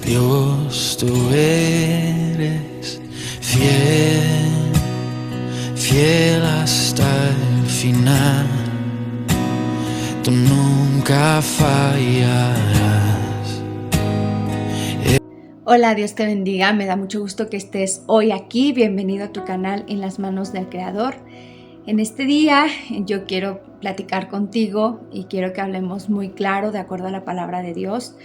Dios, tú eres fiel, fiel hasta el final. Tú nunca fallarás. Hola, Dios te bendiga. Me da mucho gusto que estés hoy aquí. Bienvenido a tu canal En las manos del Creador. En este día yo quiero platicar contigo y quiero que hablemos muy claro, de acuerdo a la palabra de Dios,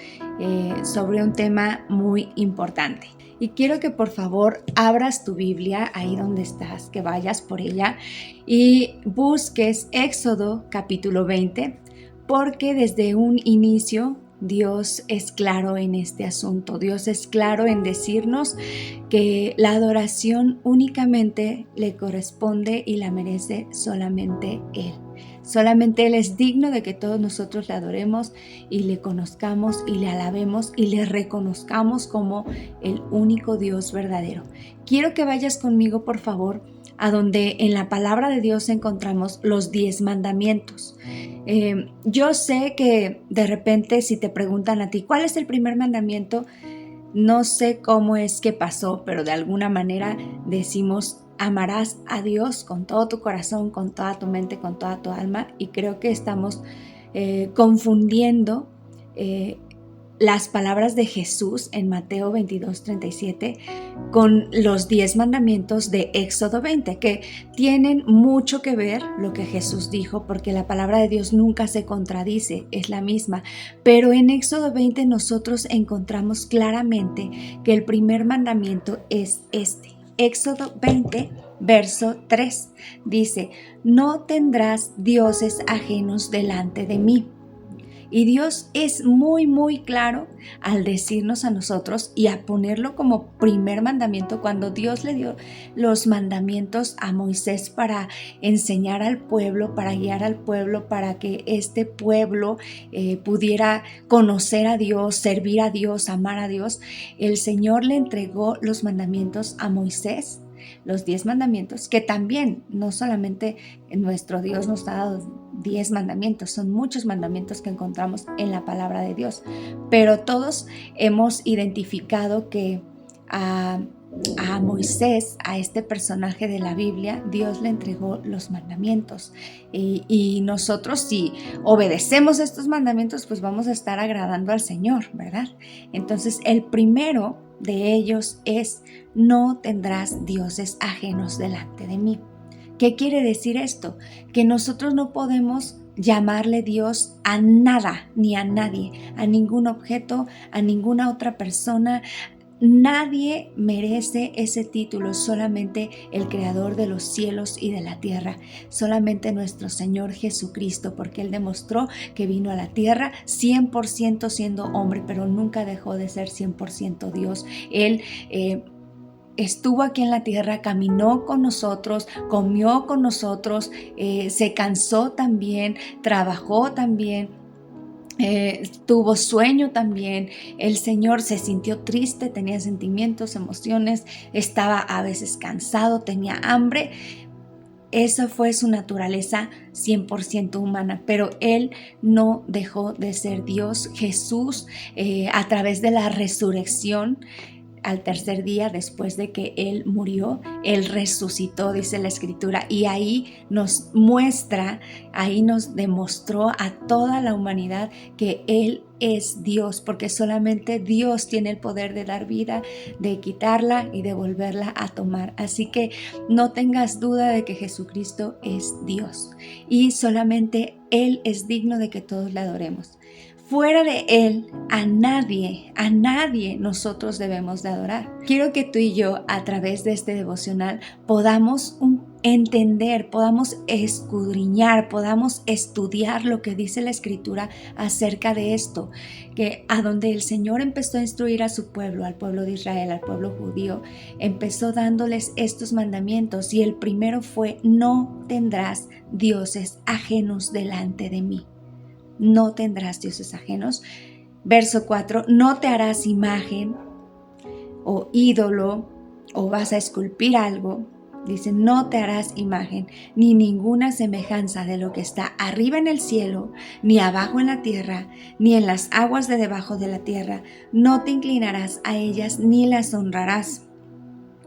sobre un tema muy importante. Y quiero que por favor abras tu Biblia ahí donde estás, que vayas por ella y busques Éxodo capítulo 20, porque desde un inicio Dios es claro en este asunto. Dios es claro en decirnos que la adoración únicamente le corresponde y la merece solamente Él. Solamente Él es digno de que todos nosotros le adoremos y le conozcamos y le alabemos y le reconozcamos como el único Dios verdadero. Quiero que vayas conmigo, por favor, a donde en la palabra de Dios encontramos los 10 mandamientos. Yo sé que de repente si te preguntan a ti, ¿cuál es el primer mandamiento? No sé cómo es que pasó, pero de alguna manera decimos, amarás a Dios con todo tu corazón, con toda tu mente, con toda tu alma, y creo que estamos confundiendo las palabras de Jesús en Mateo 22:37 con los 10 mandamientos de Éxodo 20, que tienen mucho que ver lo que Jesús dijo, porque la palabra de Dios nunca se contradice, es la misma. Pero en Éxodo 20 nosotros encontramos claramente que el primer mandamiento es este. Éxodo 20, verso 3, dice, no tendrás dioses ajenos delante de mí. Y Dios es muy claro al decirnos a nosotros y a ponerlo como primer mandamiento cuando Dios le dio los mandamientos a Moisés para enseñar al pueblo, para guiar al pueblo, para que este pueblo pudiera conocer a Dios, servir a Dios, amar a Dios. El Señor le entregó los mandamientos a Moisés, los 10 mandamientos, que también no solamente nuestro Dios nos ha dado 10 mandamientos, son muchos mandamientos que encontramos en la palabra de Dios, pero todos hemos identificado que a Moisés, a este personaje de la Biblia, Dios le entregó los mandamientos y nosotros si obedecemos estos mandamientos pues vamos a estar agradando al Señor, ¿verdad? Entonces el primero de ellos es no tendrás dioses ajenos delante de mí. ¿Qué quiere decir esto? Que nosotros no podemos llamarle Dios a nada ni a nadie, a ningún objeto, a ninguna otra persona. Nadie merece ese título, solamente el Creador de los cielos y de la tierra, solamente nuestro Señor Jesucristo, porque Él demostró que vino a la tierra 100% siendo hombre, pero nunca dejó de ser 100% Dios. Él estuvo aquí en la tierra, caminó con nosotros, comió con nosotros, se cansó también, trabajó también, tuvo sueño también. El Señor se sintió triste, tenía sentimientos, emociones, estaba a veces cansado, tenía hambre. Esa fue su naturaleza 100% humana, pero Él no dejó de ser Dios. Jesús, a través de la resurrección, al tercer día después de que Él murió, Él resucitó, dice la Escritura, y ahí nos muestra, ahí nos demostró a toda la humanidad que Él es Dios, porque solamente Dios tiene el poder de dar vida, de quitarla y de volverla a tomar. Así que no tengas duda de que Jesucristo es Dios y solamente Él es digno de que todos le adoremos. Fuera de Él, a nadie nosotros debemos de adorar. Quiero que tú y yo, a través de este devocional, podamos entender, podamos escudriñar, podamos estudiar lo que dice la Escritura acerca de esto, que a donde el Señor empezó a instruir a su pueblo, al pueblo de Israel, al pueblo judío, empezó dándoles estos mandamientos y el primero fue: no tendrás dioses ajenos delante de mí. No tendrás dioses ajenos. Verso 4, no te harás imagen o ídolo o vas a esculpir algo Dice, no te harás imagen ni ninguna semejanza de lo que está arriba en el cielo, ni abajo en la tierra, ni en las aguas de debajo de la tierra. No te inclinarás a ellas ni las honrarás.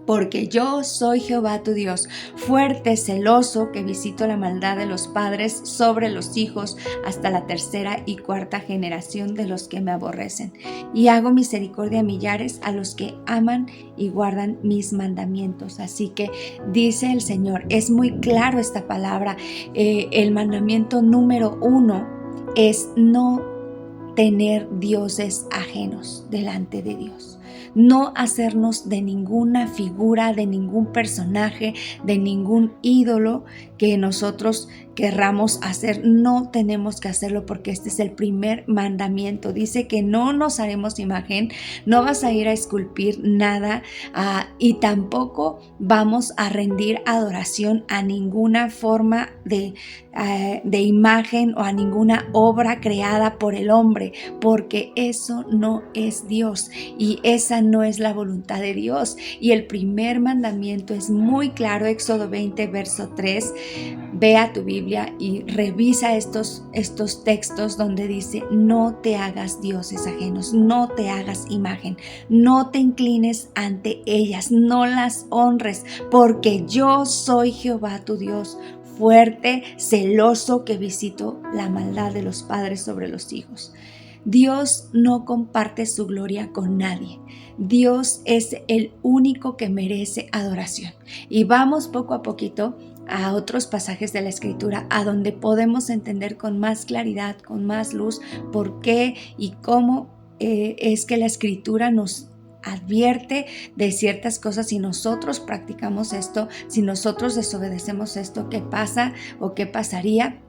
Porque yo soy Jehová tu Dios, fuerte, celoso, que visito la maldad de los padres sobre los hijos hasta la tercera y cuarta generación de los que me aborrecen. Y hago misericordia a millares a los que aman y guardan mis mandamientos. Así que dice el Señor, es muy claro esta palabra. El mandamiento número 1 es no tener dioses ajenos delante de Dios. No hacernos de ninguna figura, de ningún personaje, de ningún ídolo que nosotros querramos hacer. No tenemos que hacerlo porque este es el primer mandamiento. Dice que no nos haremos imagen, no vas a ir a esculpir nada y tampoco vamos a rendir adoración a ninguna forma de imagen o a ninguna obra creada por el hombre, porque eso no es Dios y esa no es la voluntad de Dios. Y el primer mandamiento es muy claro, Éxodo 20, verso 3. Ve a tu Biblia y revisa estos textos donde dice, no te hagas dioses ajenos, no te hagas imagen, no te inclines ante ellas, no las honres, porque yo soy Jehová tu Dios, fuerte, celoso, que visito la maldad de los padres sobre los hijos. Dios no comparte su gloria con nadie. Dios es el único que merece adoración. Y vamos poco a poquito a otros pasajes de la Escritura a donde podemos entender con más claridad, con más luz, por qué y cómo es que la Escritura nos advierte de ciertas cosas. Si nosotros practicamos esto, si nosotros desobedecemos esto, ¿qué pasa o qué pasaría?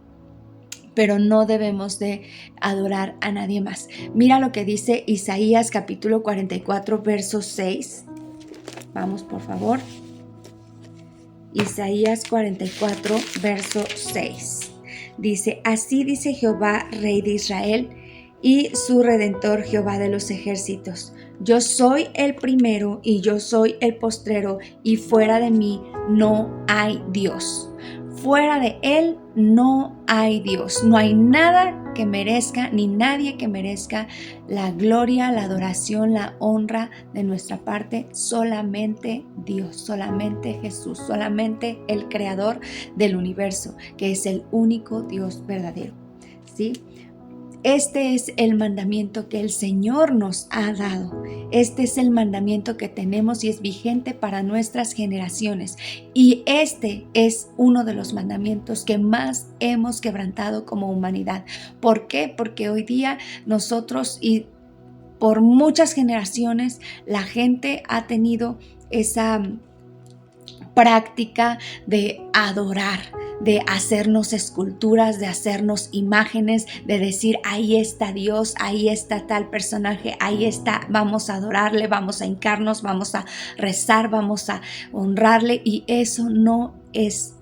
Pero no debemos de adorar a nadie más. Mira lo que dice Isaías capítulo 44, verso 6. Vamos, por favor. Isaías 44, verso 6. Dice, así dice Jehová, Rey de Israel, y su Redentor, Jehová de los ejércitos. Yo soy el primero y yo soy el postrero, y fuera de mí no hay Dios. Fuera de Él no hay Dios. No hay nada que merezca, ni nadie que merezca la gloria, la adoración, la honra de nuestra parte. Solamente Dios, solamente Jesús, solamente el Creador del universo, que es el único Dios verdadero. ¿Sí? Este es el mandamiento que el Señor nos ha dado. Este es el mandamiento que tenemos y es vigente para nuestras generaciones. Y este es uno de los mandamientos que más hemos quebrantado como humanidad. ¿Por qué? Porque hoy día nosotros y por muchas generaciones la gente ha tenido esa práctica de adorar, de hacernos esculturas, de hacernos imágenes, de decir, ahí está Dios, ahí está tal personaje, ahí está, vamos a adorarle, vamos a hincarnos, vamos a rezar, vamos a honrarle, y eso no es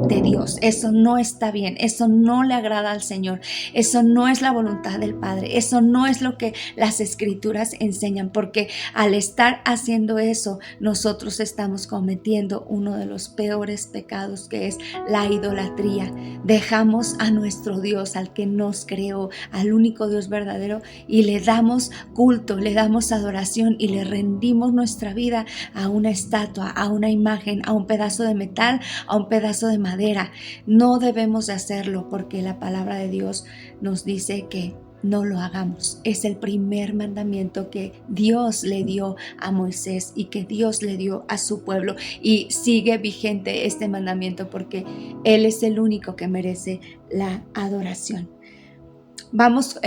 de Dios, eso no está bien, eso no le agrada al Señor, eso no es la voluntad del Padre, eso no es lo que las Escrituras enseñan, porque al estar haciendo eso, nosotros estamos cometiendo uno de los peores pecados, que es la idolatría. Dejamos a nuestro Dios, al que nos creó, al único Dios verdadero, y le damos culto, le damos adoración y le rendimos nuestra vida a una estatua, a una imagen, a un pedazo de metal, a un pedazo de madera. No debemos de hacerlo, porque la palabra de Dios nos dice que no lo hagamos. Es el primer mandamiento que Dios le dio a Moisés y que Dios le dio a su pueblo, y sigue vigente este mandamiento porque Él es el único que merece la adoración. Vamos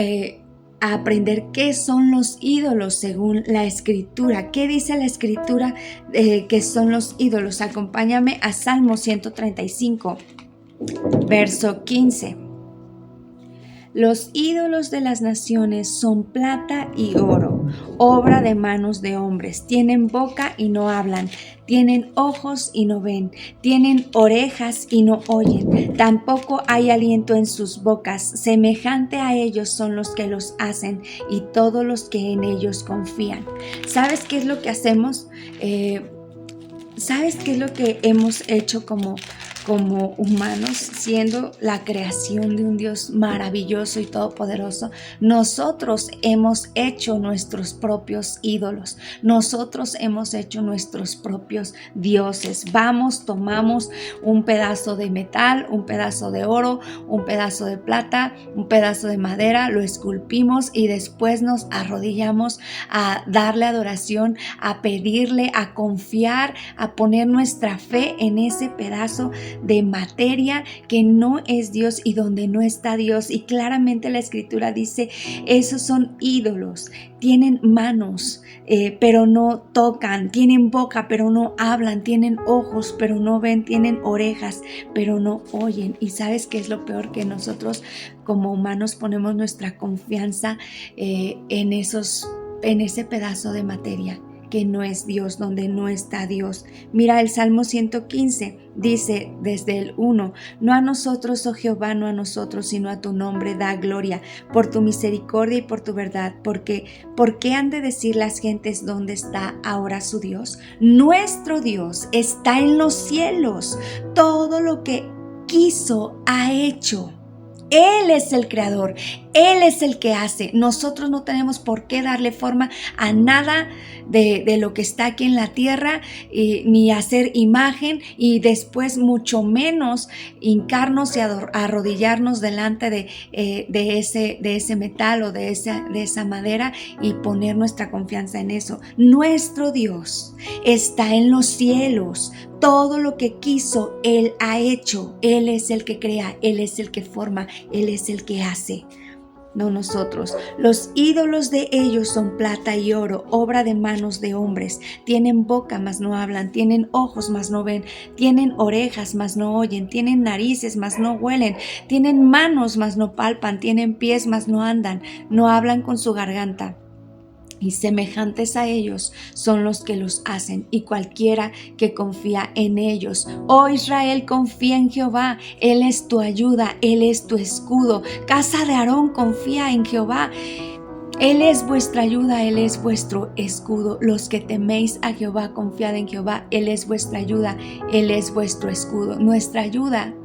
a aprender qué son los ídolos según la Escritura. ¿Qué dice la Escritura que son los ídolos? Acompáñame a Salmo 135, verso 15. Los ídolos de las naciones son plata y oro, obra de manos de hombres. Tienen boca y no hablan, tienen ojos y no ven, tienen orejas y no oyen. Tampoco hay aliento en sus bocas. Semejante a ellos son los que los hacen y todos los que en ellos confían. ¿Sabes qué es lo que hacemos? ¿Sabes qué es lo que hemos hecho como humanos, siendo la creación de un Dios maravilloso y todopoderoso? Nosotros hemos hecho nuestros propios ídolos, nosotros hemos hecho nuestros propios dioses. Vamos, tomamos un pedazo de metal, un pedazo de oro, un pedazo de plata, un pedazo de madera, lo esculpimos y después nos arrodillamos a darle adoración, a pedirle, a confiar, a poner nuestra fe en ese pedazo de materia que no es Dios y donde no está Dios. Y claramente la Escritura dice, esos son ídolos, tienen manos, pero no tocan, tienen boca, pero no hablan, tienen ojos, pero no ven, tienen orejas, pero no oyen. Y ¿sabes qué es lo peor? Que nosotros como humanos ponemos nuestra confianza en ese pedazo de materia que no es Dios, donde no está Dios. Mira el Salmo 115, dice desde el 1, no a nosotros, oh Jehová, no a nosotros, sino a tu nombre da gloria, por tu misericordia y por tu verdad, porque ¿por qué han de decir las gentes dónde está ahora su Dios? Nuestro Dios está en los cielos, todo lo que quiso ha hecho. Él es el creador, Él es el que hace. Nosotros no tenemos por qué darle forma a nada de lo que está aquí en la tierra, ni hacer imagen, y después mucho menos hincarnos y arrodillarnos delante de ese metal o de esa madera y poner nuestra confianza en eso. Nuestro Dios está en los cielos. Todo lo que quiso, Él ha hecho. Él es el que crea, Él es el que forma, Él es el que hace. No nosotros. Los ídolos de ellos son plata y oro, obra de manos de hombres. Tienen boca, mas no hablan. Tienen ojos, mas no ven. Tienen orejas, mas no oyen. Tienen narices, mas no huelen. Tienen manos, mas no palpan. Tienen pies, mas no andan. No hablan con su garganta. Y semejantes a ellos son los que los hacen, y cualquiera que confía en ellos. Oh Israel, confía en Jehová, Él es tu ayuda, Él es tu escudo. Casa de Aarón, confía en Jehová. Él es vuestra ayuda, Él es vuestro escudo. Los que teméis a Jehová, confiad en Jehová, Él es vuestra ayuda, Él es vuestro escudo. Nuestra ayuda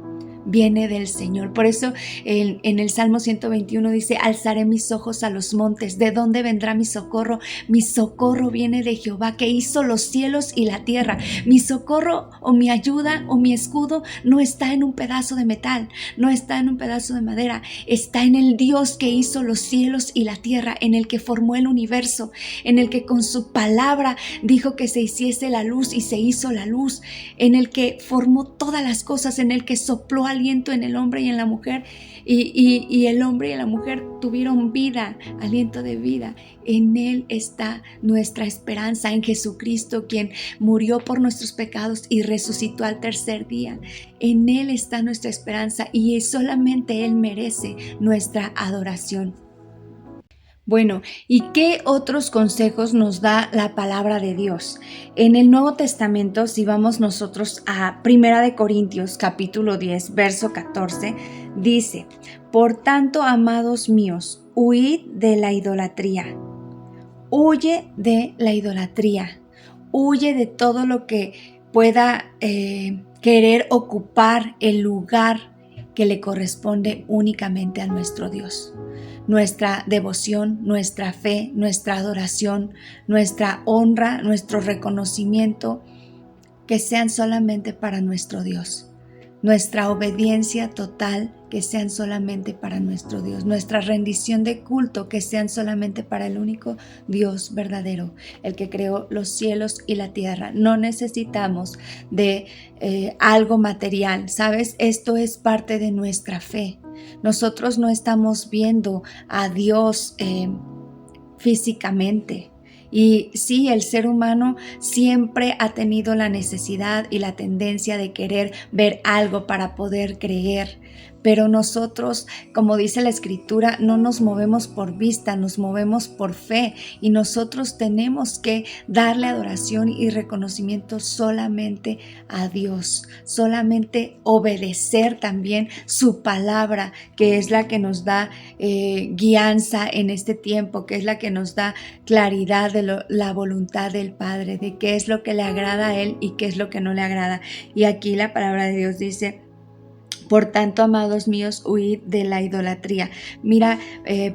viene del Señor. Por eso en el Salmo 121 dice, alzaré mis ojos a los montes. ¿De dónde vendrá mi socorro? Mi socorro viene de Jehová, que hizo los cielos y la tierra. Mi socorro o mi ayuda o mi escudo no está en un pedazo de metal, no está en un pedazo de madera, está en el Dios que hizo los cielos y la tierra, en el que formó el universo, en el que con su palabra dijo que se hiciese la luz y se hizo la luz, en el que formó todas las cosas, en el que sopló aliento en el hombre y en la mujer, y el hombre y la mujer tuvieron vida, aliento de vida. En Él está nuestra esperanza, en Jesucristo, quien murió por nuestros pecados y resucitó al tercer día. En Él está nuestra esperanza, y solamente Él merece nuestra adoración. Bueno, ¿y qué otros consejos nos da la palabra de Dios? En el Nuevo Testamento, si vamos nosotros a 1 Corintios capítulo 10, verso 14, dice, por tanto, amados míos, huid de la idolatría. Huye de la idolatría. Huye de todo lo que pueda querer ocupar el lugar que le corresponde únicamente a nuestro Dios. Nuestra devoción, nuestra fe, nuestra adoración, nuestra honra, nuestro reconocimiento, que sean solamente para nuestro Dios. Nuestra obediencia total, que sean solamente para nuestro Dios. Nuestra rendición de culto, que sean solamente para el único Dios verdadero, el que creó los cielos y la tierra. No necesitamos de algo material, ¿sabes? Esto es parte de nuestra fe. Nosotros no estamos viendo a Dios físicamente. Y sí, el ser humano siempre ha tenido la necesidad y la tendencia de querer ver algo para poder creer, pero nosotros, como dice la Escritura, no nos movemos por vista, nos movemos por fe, y nosotros tenemos que darle adoración y reconocimiento solamente a Dios, solamente obedecer también su palabra, que es la que nos da guianza en este tiempo, que es la que nos da claridad de la voluntad del Padre, de qué es lo que le agrada a Él y qué es lo que no le agrada. Y aquí la palabra de Dios dice: por tanto, amados míos, huid de la idolatría. Mira,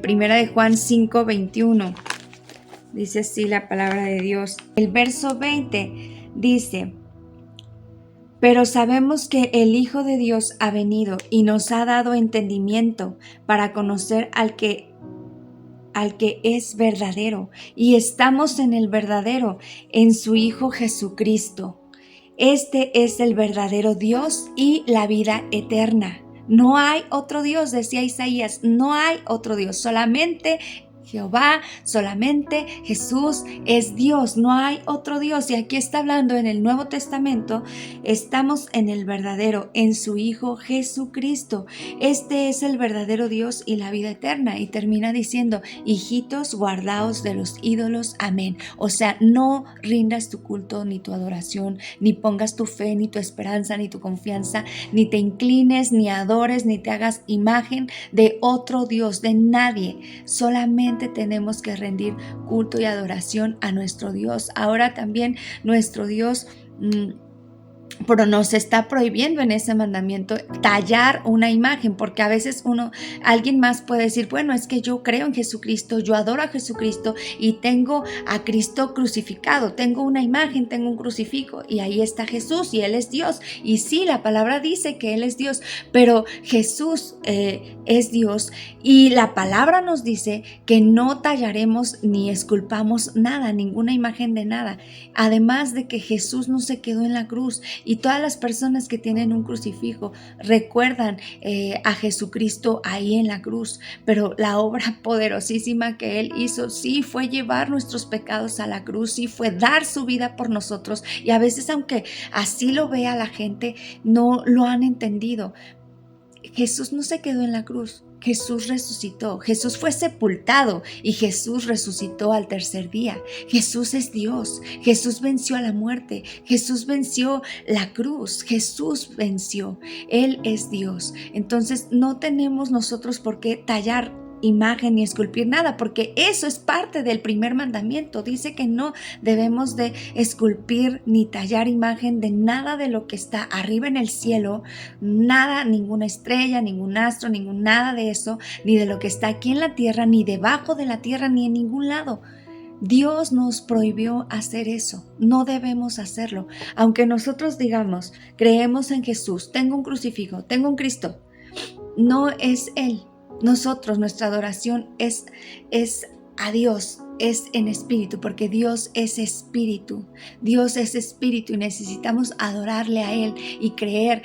primera de Juan 5:21, dice así la palabra de Dios. El verso 20 dice: pero sabemos que el Hijo de Dios ha venido y nos ha dado entendimiento para conocer al que es verdadero, y estamos en el verdadero, en su Hijo Jesucristo. Este es el verdadero Dios y la vida eterna. No hay otro Dios, decía Isaías, no hay otro Dios, solamente Jehová, solamente Jesús es Dios, no hay otro Dios. Y aquí está hablando en el Nuevo Testamento, estamos en el verdadero, en su Hijo Jesucristo. Este es el verdadero Dios y la vida eterna. Y termina diciendo: hijitos, guardaos de los ídolos, amén. O sea, no rindas tu culto ni tu adoración, ni pongas tu fe, ni tu esperanza, ni tu confianza, ni te inclines, ni adores, ni te hagas imagen de otro Dios, de nadie. Solamente tenemos que rendir culto y adoración a nuestro Dios. Ahora también nuestro Dios pero nos está prohibiendo en ese mandamiento tallar una imagen, porque a veces alguien más puede decir: bueno, es que yo creo en Jesucristo, yo adoro a Jesucristo y tengo a Cristo crucificado, tengo una imagen, tengo un crucifijo y ahí está Jesús y Él es Dios. Y sí, la palabra dice que Él es Dios, pero Jesús es Dios, y la palabra nos dice que no tallaremos ni esculpamos nada, ninguna imagen de nada. Además de que Jesús no se quedó en la cruz, y todas las personas que tienen un crucifijo recuerdan a Jesucristo ahí en la cruz, pero la obra poderosísima que Él hizo sí fue llevar nuestros pecados a la cruz, sí fue dar su vida por nosotros. Y a veces, aunque así lo vea la gente, no lo han entendido. Jesús no se quedó en la cruz, Jesús resucitó, Jesús fue sepultado y Jesús resucitó al tercer día. Jesús es Dios, Jesús venció a la muerte, Jesús venció la cruz, Jesús venció, Él es Dios. Entonces no tenemos nosotros por qué tallar imagen ni esculpir nada, porque eso es parte del primer mandamiento. Dice que no debemos de esculpir ni tallar imagen de nada de lo que está arriba en el cielo, nada, ninguna estrella, ningún astro, nada de eso, ni de lo que está aquí en la tierra, ni debajo de la tierra, ni en ningún lado. Dios nos prohibió hacer eso, no debemos hacerlo. Aunque nosotros digamos, creemos en Jesús, tengo un crucifijo, tengo un Cristo, no es Él. Nosotros, nuestra adoración es a Dios, es en espíritu, porque Dios es espíritu. Dios es espíritu y necesitamos adorarle a Él y creer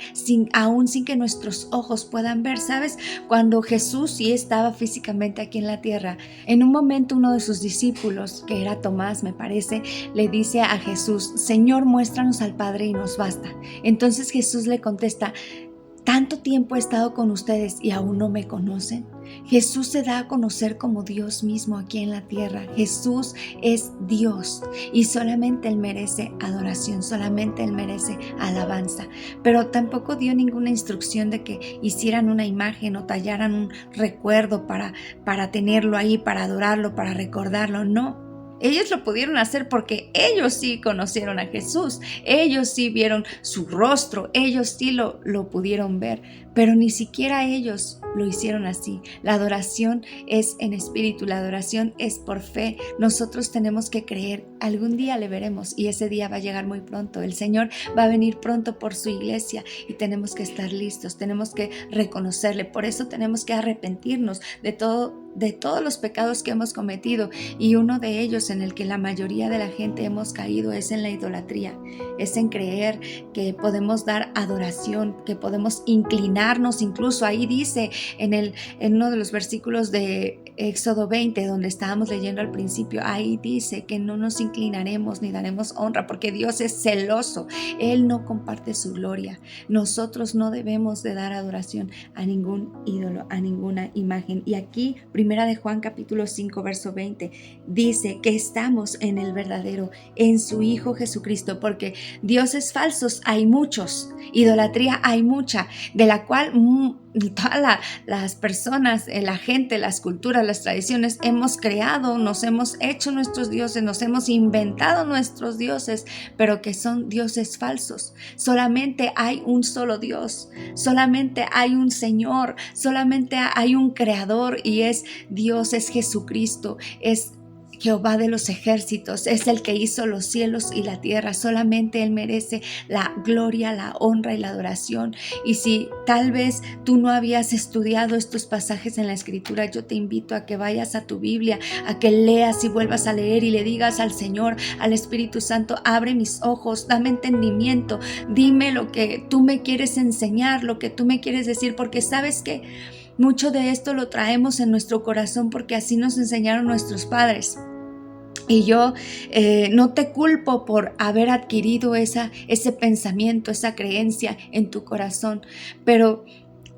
aún sin que nuestros ojos puedan ver. ¿Sabes? Cuando Jesús sí estaba físicamente aquí en la tierra, en un momento uno de sus discípulos, que era Tomás, me parece, le dice a Jesús: Señor, muéstranos al Padre y nos basta. Entonces Jesús le contesta: ¿tanto tiempo he estado con ustedes y aún no me conocen? Jesús se da a conocer como Dios mismo aquí en la tierra. Jesús es Dios y solamente Él merece adoración, solamente Él merece alabanza. Pero tampoco dio ninguna instrucción de que hicieran una imagen o tallaran un recuerdo para tenerlo ahí, para adorarlo, para recordarlo. No. Ellos lo pudieron hacer porque ellos sí conocieron a Jesús, ellos sí vieron su rostro, ellos sí lo pudieron ver, pero ni siquiera ellos lo hicieron así. La adoración es en espíritu, la adoración es por fe. Nosotros tenemos que creer, algún día le veremos y ese día va a llegar muy pronto. El Señor va a venir pronto por su iglesia y tenemos que estar listos, tenemos que reconocerle. Por eso tenemos que arrepentirnos de de todos los pecados que hemos cometido, y uno de ellos en el que la mayoría de la gente hemos caído es en la idolatría, es en creer que podemos dar adoración, que podemos inclinarnos. Incluso ahí dice en uno de los versículos de Éxodo 20, donde estábamos leyendo al principio, ahí dice que no nos inclinaremos ni daremos honra, porque Dios es celoso, Él no comparte su gloria. Nosotros no debemos de dar adoración a ningún ídolo, a ninguna imagen. Y aquí, primera de Juan capítulo 5, verso 20, dice que estamos en el verdadero, en su Hijo Jesucristo, porque dioses falsos hay muchos, idolatría hay mucha, de la cual todas las personas, la gente, las culturas, las tradiciones hemos creado, nos hemos hecho nuestros dioses, nos hemos inventado nuestros dioses, pero que son dioses falsos. Solamente hay un solo Dios, solamente hay un Señor, solamente hay un Creador, y es Dios, es Jesucristo, es Jehová de los ejércitos, es el que hizo los cielos y la tierra. Solamente Él merece la gloria, la honra y la adoración. Y si tal vez tú no habías estudiado estos pasajes en la Escritura, yo te invito a que vayas a tu Biblia, a que leas y vuelvas a leer y le digas al Señor, al Espíritu Santo: abre mis ojos, dame entendimiento, dime lo que tú me quieres enseñar, lo que tú me quieres decir, porque sabes que mucho de esto lo traemos en nuestro corazón porque así nos enseñaron nuestros padres. Y yo no te culpo por haber adquirido ese pensamiento, esa creencia en tu corazón, pero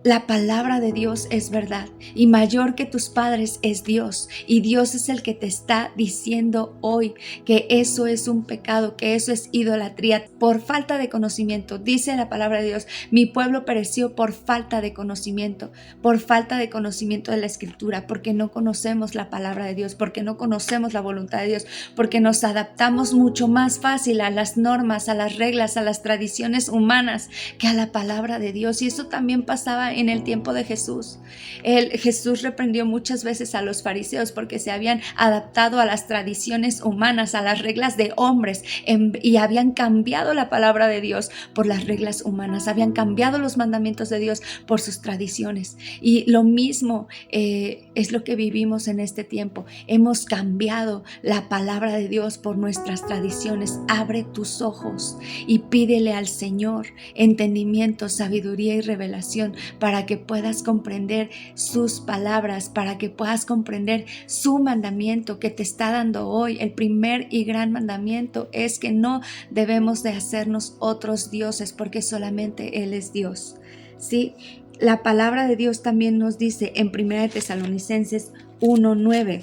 la palabra de Dios es verdad, y mayor que tus padres es Dios, y Dios es el que te está diciendo hoy que eso es un pecado, que eso es idolatría por falta de conocimiento. Dice la palabra de Dios: mi pueblo pereció por falta de conocimiento de la Escritura, porque no conocemos la palabra de Dios, porque no conocemos la voluntad de Dios, porque nos adaptamos mucho más fácil a las normas, a las reglas, a las tradiciones humanas que a la palabra de Dios. Y eso también pasaba en el tiempo de Jesús. Jesús reprendió muchas veces a los fariseos porque se habían adaptado a las tradiciones humanas, a las reglas de hombres, y habían cambiado la palabra de Dios por las reglas humanas, habían cambiado los mandamientos de Dios por sus tradiciones. Y lo mismo es lo que vivimos en este tiempo. Hemos cambiado la palabra de Dios por nuestras tradiciones. Abre tus ojos y pídele al Señor entendimiento, sabiduría y revelación, para que puedas comprender sus palabras, para que puedas comprender su mandamiento que te está dando hoy. El primer y gran mandamiento es que no debemos de hacernos otros dioses, porque solamente Él es Dios. ¿Sí? La palabra de Dios también nos dice en 1 Tesalonicenses 1:9.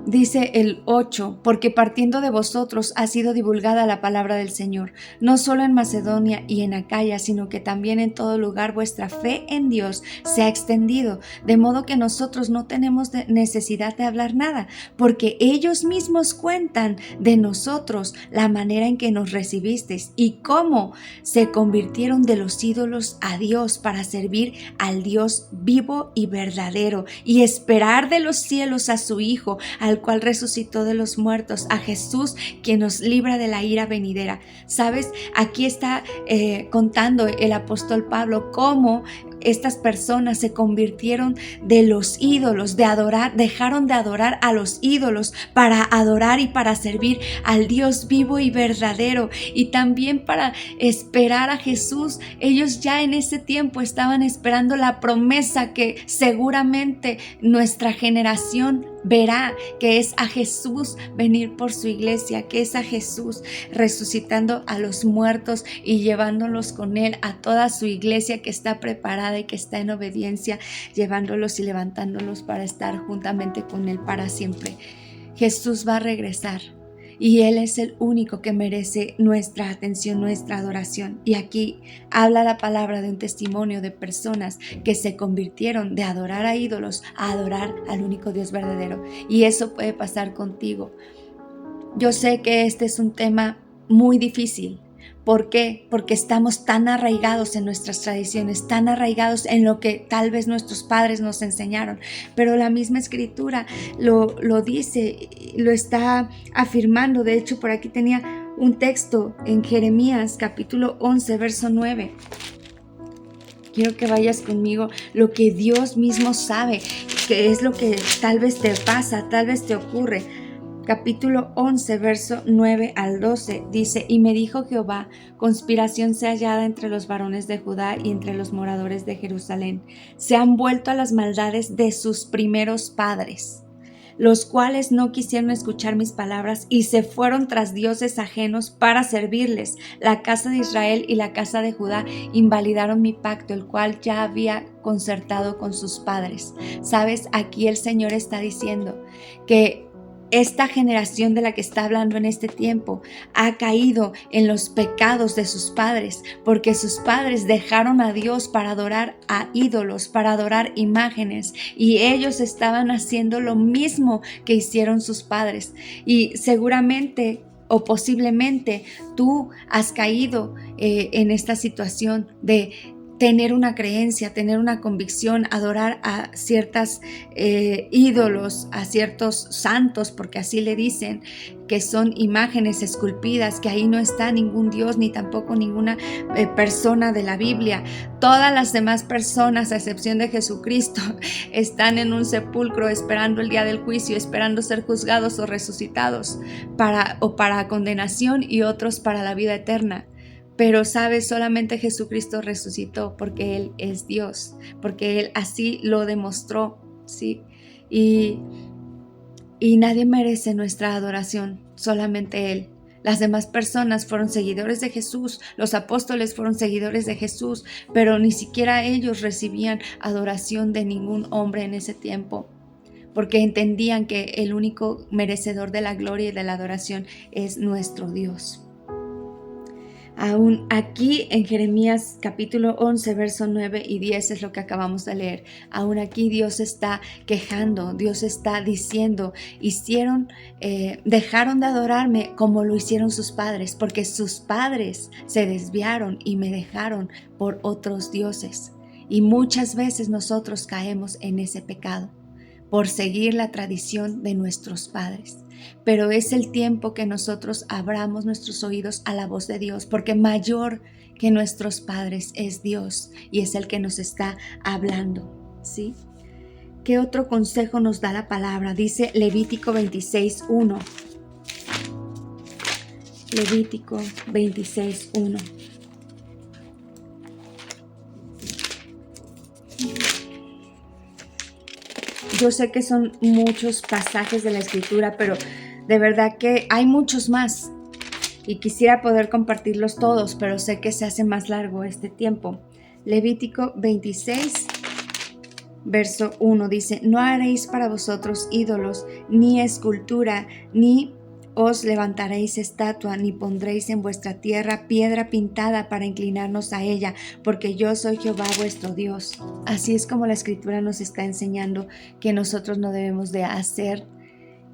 Dice el 8: porque partiendo de vosotros ha sido divulgada la palabra del Señor, no solo en Macedonia y en Acaya, sino que también en todo lugar vuestra fe en Dios se ha extendido, de modo que nosotros no tenemos necesidad de hablar nada, porque ellos mismos cuentan de nosotros la manera en que nos recibisteis y cómo se convirtieron de los ídolos a Dios para servir al Dios vivo y verdadero, y esperar de los cielos a su Hijo, al cual resucitó de los muertos, a Jesús, quien nos libra de la ira venidera. ¿Sabes? Aquí está contando el apóstol Pablo cómo estas personas se convirtieron de los ídolos, de adorar, dejaron de adorar a los ídolos para adorar y para servir al Dios vivo y verdadero, y también para esperar a Jesús. Ellos ya en ese tiempo estaban esperando la promesa que seguramente nuestra generación verá, que es a Jesús venir por su iglesia, que es a Jesús resucitando a los muertos y llevándolos con Él a toda su iglesia que está preparada y que está en obediencia, llevándolos y levantándolos para estar juntamente con Él para siempre. Jesús va a regresar y Él es el único que merece nuestra atención, nuestra adoración. Y aquí habla la palabra de un testimonio de personas que se convirtieron de adorar a ídolos a adorar al único Dios verdadero. Y eso puede pasar contigo. Yo sé que este es un tema muy difícil. ¿Por qué? Porque estamos tan arraigados en nuestras tradiciones, tan arraigados en lo que tal vez nuestros padres nos enseñaron. Pero la misma Escritura lo dice, lo está afirmando. De hecho, por aquí tenía un texto en Jeremías capítulo 11, verso 9. Quiero que vayas conmigo lo que Dios mismo sabe, que es lo que tal vez te pasa, tal vez te ocurre. Capítulo 11, verso 9 al 12, dice: Y me dijo Jehová, conspiración se ha hallada entre los varones de Judá y entre los moradores de Jerusalén. Se han vuelto a las maldades de sus primeros padres, los cuales no quisieron escuchar mis palabras y se fueron tras dioses ajenos para servirles. La casa de Israel y la casa de Judá invalidaron mi pacto, el cual ya había concertado con sus padres. Sabes, aquí el Señor está diciendo que esta generación de la que está hablando en este tiempo ha caído en los pecados de sus padres, porque sus padres dejaron a Dios para adorar a ídolos, para adorar imágenes, y ellos estaban haciendo lo mismo que hicieron sus padres. Y seguramente o posiblemente tú has caído en esta situación de tener una creencia, tener una convicción, adorar a ciertos ídolos, a ciertos santos, porque así le dicen, que son imágenes esculpidas, que ahí no está ningún Dios ni tampoco ninguna persona de la Biblia. Todas las demás personas, a excepción de Jesucristo, están en un sepulcro esperando el día del juicio, esperando ser juzgados o resucitados para condenación, y otros para la vida eterna. Pero sabes, solamente Jesucristo resucitó porque Él es Dios, porque Él así lo demostró, ¿sí? Y nadie merece nuestra adoración, solamente Él. Las demás personas fueron seguidores de Jesús, los apóstoles fueron seguidores de Jesús, pero ni siquiera ellos recibían adoración de ningún hombre en ese tiempo, porque entendían que el único merecedor de la gloria y de la adoración es nuestro Dios. Aún aquí en Jeremías capítulo 11, verso 9 y 10 es lo que acabamos de leer. Aún aquí Dios está quejando, Dios está diciendo, dejaron de adorarme como lo hicieron sus padres, porque sus padres se desviaron y me dejaron por otros dioses. Y muchas veces nosotros caemos en ese pecado por seguir la tradición de nuestros padres. Pero es el tiempo que nosotros abramos nuestros oídos a la voz de Dios, porque mayor que nuestros padres es Dios y es el que nos está hablando, ¿sí? ¿Qué otro consejo nos da la palabra? Dice Levítico 26:1. Levítico 26:1. Yo sé que son muchos pasajes de la Escritura, pero de verdad que hay muchos más y quisiera poder compartirlos todos, pero sé que se hace más largo este tiempo. Levítico 26, verso 1 dice: No haréis para vosotros ídolos, ni escultura, ni os levantaréis estatua, ni pondréis en vuestra tierra piedra pintada para inclinarnos a ella, porque yo soy Jehová vuestro Dios. Así es como la Escritura nos está enseñando que nosotros no debemos de hacer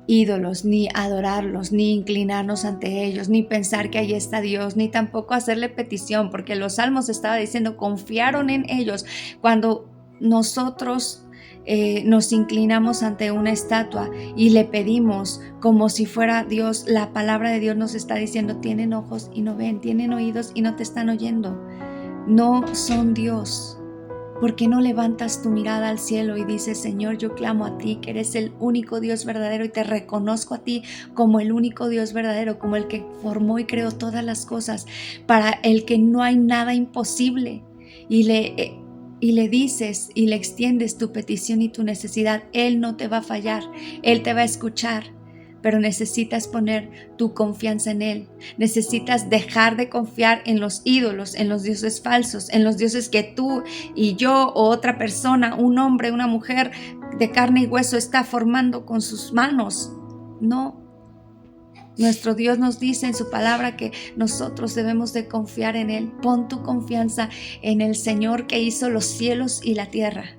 ídolos, ni adorarlos, ni inclinarnos ante ellos, ni pensar que ahí está Dios, ni tampoco hacerle petición, porque los salmos estaba diciendo, confiaron en ellos. Cuando nosotros nos inclinamos ante una estatua y le pedimos como si fuera Dios, la palabra de Dios nos está diciendo, tienen ojos y no ven, tienen oídos y no te están oyendo. No son Dios. ¿Por qué no levantas tu mirada al cielo y dices, Señor, yo clamo a ti, que eres el único Dios verdadero, y te reconozco a ti como el único Dios verdadero, como el que formó y creó todas las cosas, para el que no hay nada imposible? Y le dices y le extiendes tu petición y tu necesidad. Él no te va a fallar, Él te va a escuchar, pero necesitas poner tu confianza en Él. Necesitas dejar de confiar en los ídolos, en los dioses falsos, en los dioses que tú y yo o otra persona, un hombre, una mujer de carne y hueso está formando con sus manos. No. Nuestro Dios nos dice en su palabra que nosotros debemos de confiar en Él. Pon tu confianza en el Señor que hizo los cielos y la tierra.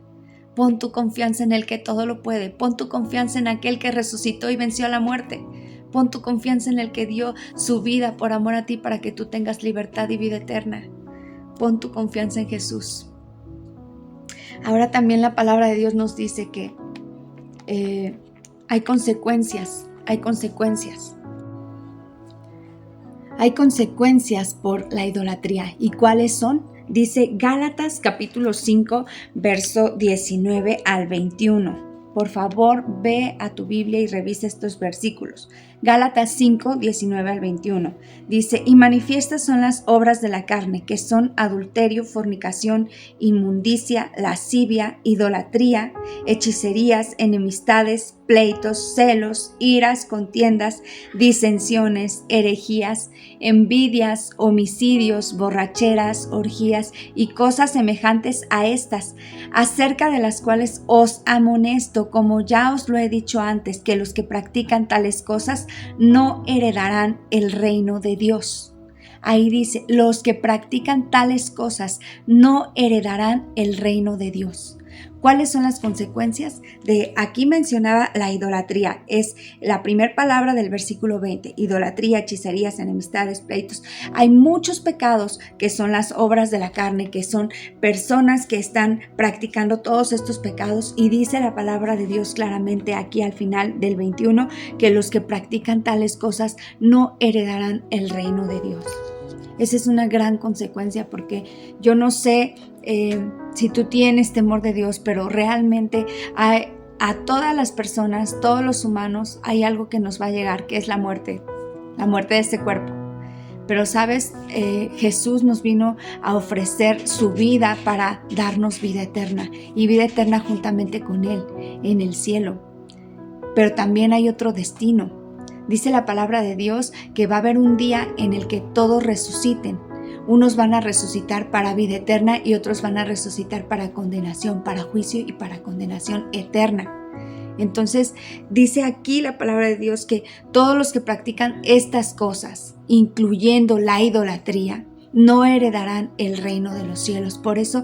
Pon tu confianza en el que todo lo puede. Pon tu confianza en aquel que resucitó y venció a la muerte. Pon tu confianza en el que dio su vida por amor a ti para que tú tengas libertad y vida eterna. Pon tu confianza en Jesús. Ahora también la palabra de Dios nos dice que hay consecuencias. Hay consecuencias por la idolatría. ¿Y cuáles son? Dice Gálatas capítulo 5, verso 19 al 21. Por favor, ve a tu Biblia y revisa estos versículos. Gálatas 5, 19 al 21. Dice, y manifiestas son las obras de la carne, que son adulterio, fornicación, inmundicia, lascivia, idolatría, hechicerías, enemistades, pleitos, celos, iras, contiendas, disensiones, herejías, envidias, homicidios, borracheras, orgías y cosas semejantes a estas, acerca de las cuales os amonesto, como ya os lo he dicho antes, que los que practican tales cosas no heredarán el reino de Dios. Ahí dice, los que practican tales cosas no heredarán el reino de Dios. ¿Cuáles son las consecuencias? Aquí mencionaba la idolatría, es la primera palabra del versículo 20, idolatría, hechicerías, enemistades, pleitos. Hay muchos pecados que son las obras de la carne, que son personas que están practicando todos estos pecados, y dice la palabra de Dios claramente aquí al final del 21, que los que practican tales cosas no heredarán el reino de Dios. Esa es una gran consecuencia, porque yo no sé si tú tienes temor de Dios, pero realmente a todas las personas, todos los humanos, hay algo que nos va a llegar, que es la muerte de este cuerpo. Pero sabes, Jesús nos vino a ofrecer su vida para darnos vida eterna, y vida eterna juntamente con Él en el cielo. Pero también hay otro destino. Dice la palabra de Dios que va a haber un día en el que todos resuciten. Unos van a resucitar para vida eterna y otros van a resucitar para condenación, para juicio y para condenación eterna. Entonces dice aquí la palabra de Dios que todos los que practican estas cosas, incluyendo la idolatría, no heredarán el reino de los cielos. Por eso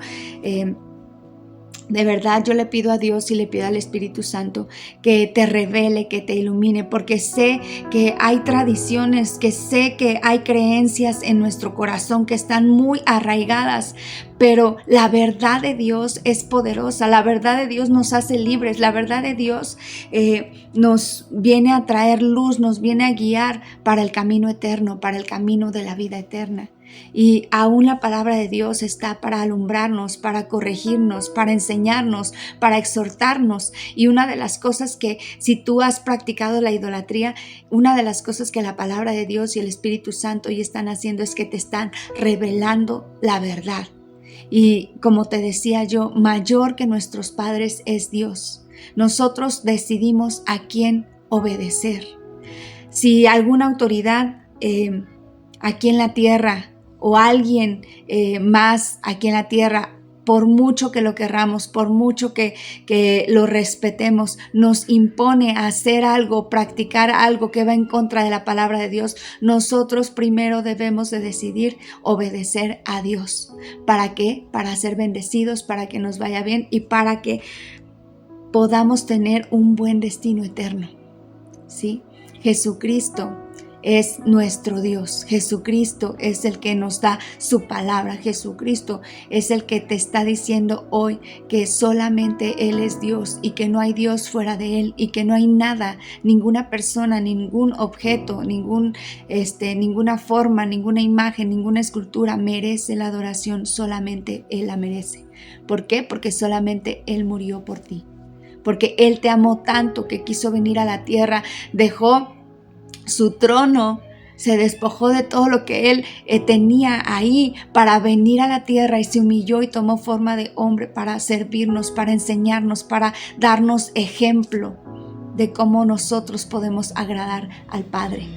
de verdad yo le pido a Dios y le pido al Espíritu Santo que te revele, que te ilumine, porque sé que hay tradiciones, que sé que hay creencias en nuestro corazón que están muy arraigadas, pero la verdad de Dios es poderosa, la verdad de Dios nos hace libres, la verdad de Dios nos viene a traer luz, nos viene a guiar para el camino eterno, para el camino de la vida eterna. Y aún la palabra de Dios está para alumbrarnos, para corregirnos, para enseñarnos, para exhortarnos. Y una de las cosas que, si tú has practicado la idolatría, una de las cosas que la palabra de Dios y el Espíritu Santo hoy están haciendo es que te están revelando la verdad. Y como te decía yo, mayor que nuestros padres es Dios. Nosotros decidimos a quién obedecer. Si alguna autoridad aquí en la tierra o alguien más aquí en la tierra, por mucho que lo querramos, por mucho que lo respetemos, nos impone a hacer algo, practicar algo que va en contra de la palabra de Dios, nosotros primero debemos de decidir obedecer a Dios. ¿Para qué? Para ser bendecidos, para que nos vaya bien y para que podamos tener un buen destino eterno. ¿Sí? Jesucristo es nuestro Dios. Jesucristo es el que nos da su palabra. Jesucristo es el que te está diciendo hoy que solamente Él es Dios y que no hay Dios fuera de Él y que no hay nada, ninguna persona, ningún objeto, ninguna forma, ninguna imagen, ninguna escultura merece la adoración. Solamente Él la merece. ¿Por qué? Porque solamente Él murió por ti. Porque Él te amó tanto que quiso venir a la tierra, dejó su trono, se despojó de todo lo que Él tenía ahí para venir a la tierra y se humilló y tomó forma de hombre para servirnos, para enseñarnos, para darnos ejemplo de cómo nosotros podemos agradar al Padre.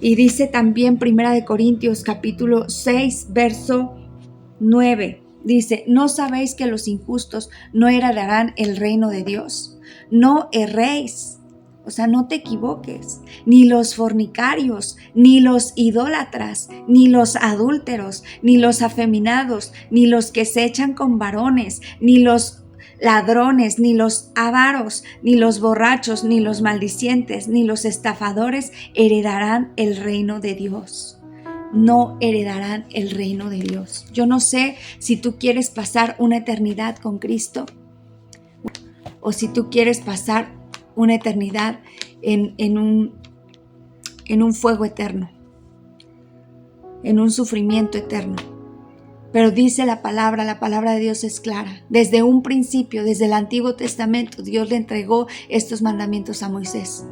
Y dice también 1 Corintios capítulo 6, verso 9. Dice, ¿no sabéis que los injustos no heredarán el reino de Dios? No erréis. O sea, no te equivoques, ni los fornicarios, ni los idólatras, ni los adúlteros, ni los afeminados, ni los que se echan con varones, ni los ladrones, ni los avaros, ni los borrachos, ni los maldicientes, ni los estafadores heredarán el reino de Dios. No heredarán el reino de Dios. Yo no sé si tú quieres pasar una eternidad con Cristo o si tú quieres pasar una eternidad en un fuego eterno, en un sufrimiento eterno. Pero dice la palabra de Dios es clara. Desde un principio, desde el Antiguo Testamento, Dios le entregó estos mandamientos a Moisés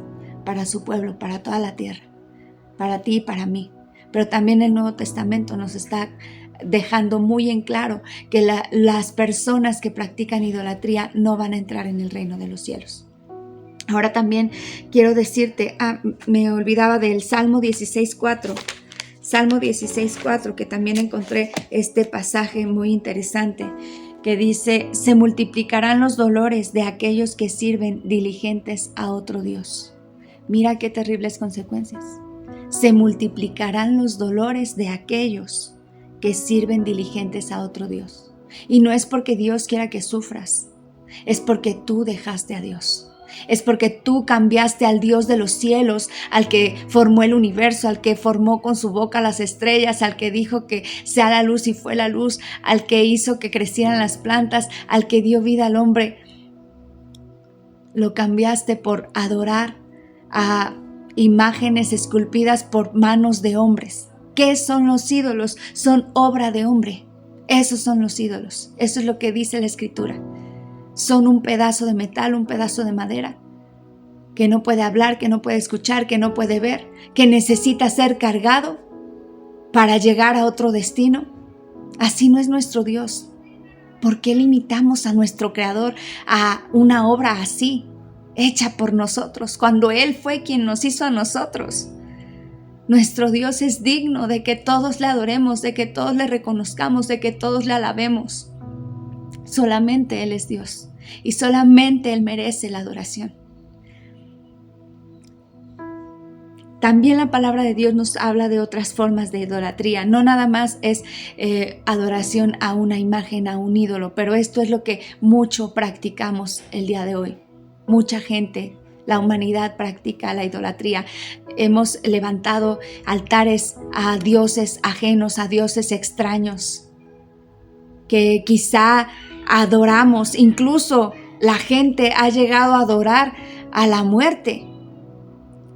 para su pueblo, para toda la tierra, para ti y para mí. Pero también el Nuevo Testamento nos está dejando muy en claro que las personas que practican idolatría no van a entrar en el reino de los cielos. Ahora también quiero decirte, me olvidaba del Salmo 16:4. Salmo 16:4, que también encontré este pasaje muy interesante, que dice: se multiplicarán los dolores de aquellos que sirven diligentes a otro Dios. Mira qué terribles consecuencias. Se multiplicarán los dolores de aquellos que sirven diligentes a otro Dios. Y no es porque Dios quiera que sufras, es porque tú dejaste a Dios. Es porque tú cambiaste al Dios de los cielos, al que formó el universo, al que formó con su boca las estrellas, al que dijo que sea la luz y fue la luz, al que hizo que crecieran las plantas, al que dio vida al hombre. Lo cambiaste por adorar a imágenes esculpidas por manos de hombres. ¿Qué son los ídolos? Son obra de hombre. Esos son los ídolos. Eso es lo que dice la Escritura. Son un pedazo de metal, un pedazo de madera, que no puede hablar, que no puede escuchar, que no puede ver, que necesita ser cargado para llegar a otro destino. Así no es nuestro Dios. ¿Por qué limitamos a nuestro Creador a una obra así, hecha por nosotros, cuando Él fue quien nos hizo a nosotros? Nuestro Dios es digno de que todos le adoremos, de que todos le reconozcamos, de que todos le alabemos. Solamente Él es Dios y solamente Él merece la adoración. También la palabra de Dios nos habla de otras formas de idolatría. No nada más es adoración a una imagen, a un ídolo, pero esto es lo que mucho practicamos el día de hoy. Mucha gente, la humanidad practica la idolatría. Hemos levantado altares a dioses ajenos, a dioses extraños, que quizá adoramos. Incluso la gente ha llegado a adorar a la muerte.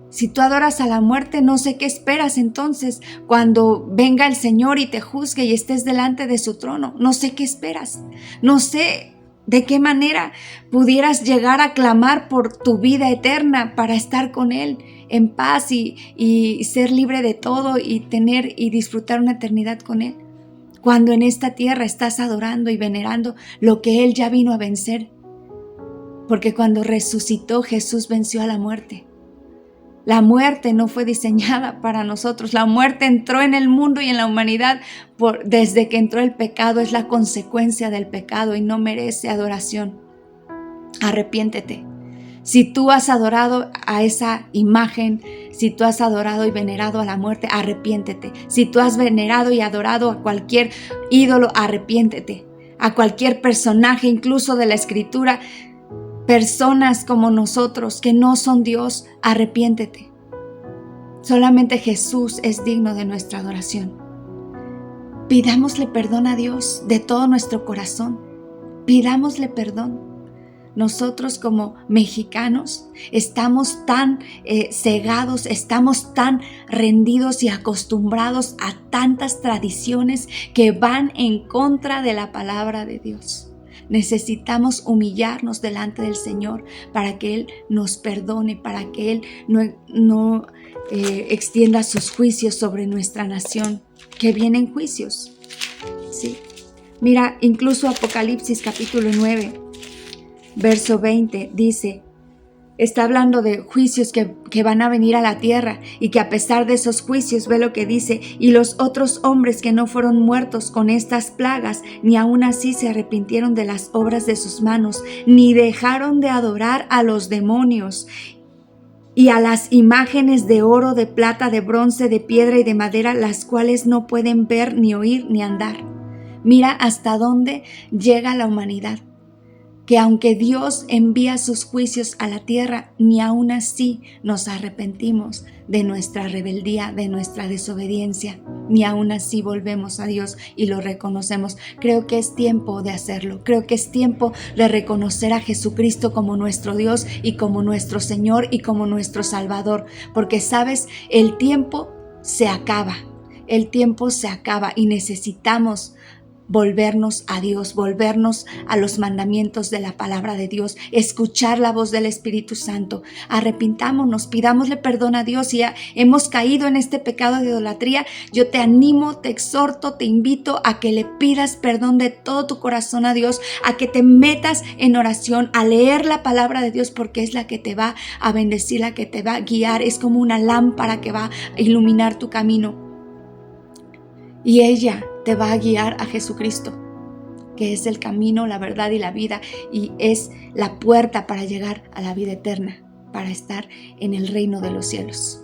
Si tú adoras a la muerte, no sé qué esperas entonces cuando venga el Señor y te juzgue y estés delante de su trono. No sé qué esperas. No sé de qué manera pudieras llegar a clamar por tu vida eterna para estar con Él en paz y ser libre de todo y tener y disfrutar una eternidad con Él, cuando en esta tierra estás adorando y venerando lo que Él ya vino a vencer. Porque cuando resucitó, Jesús venció a la muerte. La muerte no fue diseñada para nosotros. La muerte entró en el mundo y en la humanidad desde que entró el pecado. Es la consecuencia del pecado y no merece adoración. Arrepiéntete. Si tú has adorado a esa imagen, si tú has adorado y venerado a la muerte, arrepiéntete. Si tú has venerado y adorado a cualquier ídolo, arrepiéntete. A cualquier personaje, incluso de la Escritura, personas como nosotros que no son Dios, arrepiéntete. Solamente Jesús es digno de nuestra adoración. Pidámosle perdón a Dios de todo nuestro corazón. Pidámosle perdón. Nosotros como mexicanos estamos tan cegados, estamos tan rendidos y acostumbrados a tantas tradiciones que van en contra de la palabra de Dios. Necesitamos humillarnos delante del Señor para que Él nos perdone, para que Él no extienda sus juicios sobre nuestra nación, que vienen juicios. ¿Sí? Mira, incluso Apocalipsis capítulo 9, verso 20 dice, está hablando de juicios que van a venir a la tierra y que a pesar de esos juicios, ve lo que dice, y los otros hombres que no fueron muertos con estas plagas, ni aun así se arrepintieron de las obras de sus manos, ni dejaron de adorar a los demonios y a las imágenes de oro, de plata, de bronce, de piedra y de madera, las cuales no pueden ver, ni oír, ni andar. Mira hasta dónde llega la humanidad, que aunque Dios envía sus juicios a la tierra, ni aun así nos arrepentimos de nuestra rebeldía, de nuestra desobediencia, ni aun así volvemos a Dios y lo reconocemos. Creo que es tiempo de hacerlo. Creo que es tiempo de reconocer a Jesucristo como nuestro Dios y como nuestro Señor y como nuestro Salvador, porque sabes, el tiempo se acaba. El tiempo se acaba y necesitamos volvernos a Dios, volvernos a los mandamientos de la palabra de Dios, escuchar la voz del Espíritu Santo. Arrepintámonos, pidámosle perdón a Dios. Si hemos caído en este pecado de idolatría, yo te animo, te exhorto, te invito a que le pidas perdón de todo tu corazón a Dios, a que te metas en oración, a leer la palabra de Dios, porque es la que te va a bendecir, la que te va a guiar, es como una lámpara que va a iluminar tu camino. Y ella te va a guiar a Jesucristo, que es el camino, la verdad y la vida, y es la puerta para llegar a la vida eterna, para estar en el reino de los cielos.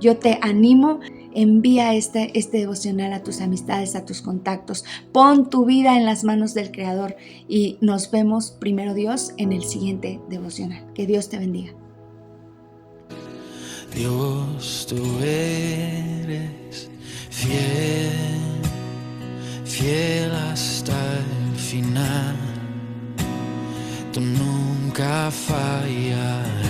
Yo te animo, envía este devocional a tus amistades, a tus contactos. Pon tu vida en las manos del Creador y nos vemos, primero Dios, en el siguiente devocional. Que Dios te bendiga. Dios, tú eres fiel, fiel hasta el final. Tú nunca fallarás.